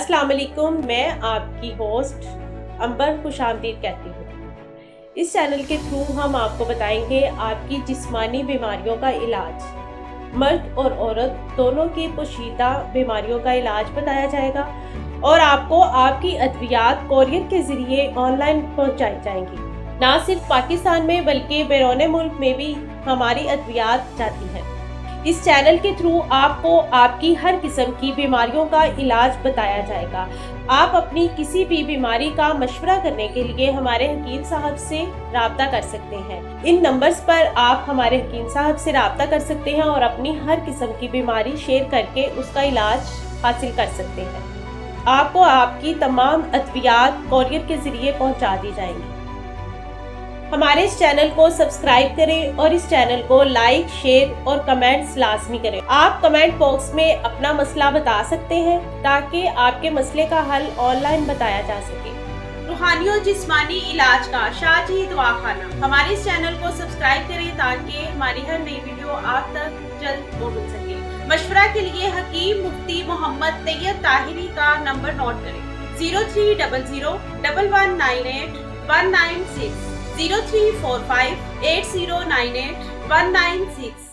अस्सलाम वालेकुम, मैं आपकी होस्ट अंबर खुशामदीद कहती हूँ। इस चैनल के थ्रू हम आपको बताएंगे आपकी जिस्मानी बीमारियों का इलाज। मर्द और औरत दोनों की पोशीदा बीमारियों का इलाज बताया जाएगा और आपको आपकी अद्वियात कोरियर के ज़रिए ऑनलाइन पहुँचाई जाएंगी। ना सिर्फ पाकिस्तान में बल्कि बैरून मुल्क में भी हमारी अद्वियात जाती हैं। इस चैनल के थ्रू आपको आपकी हर किस्म की बीमारियों का इलाज बताया जाएगा। आप अपनी किसी भी बीमारी का मशवरा करने के लिए हमारे हकीम साहब से राब्ता कर सकते हैं। इन नंबर्स पर आप हमारे हकीम साहब से राब्ता कर सकते हैं और अपनी हर किस्म की बीमारी शेयर करके उसका इलाज हासिल कर सकते हैं। आपको आपकी तमाम अद्वियात कोरियर के ज़रिए पहुंचा दी जाएंगी। हमारे इस चैनल को सब्सक्राइब करें और इस चैनल को लाइक, शेयर और कमेंट्स लाजमी करें। आप कमेंट बॉक्स में अपना मसला बता सकते हैं ताकि आपके मसले का हल ऑनलाइन बताया जा सके। रूहानी और जिस्मानी इलाज का शाजी दवाखाना। हमारे इस चैनल को सब्सक्राइब करें ताकि हमारी हर नई वीडियो आप तक जल्द पहुंच सके। मशवरा के लिए हकीम मुफ्ती मोहम्मद तैयब ताहिरी का नंबर नोट करें 0300 1198 196 0345 8098 196।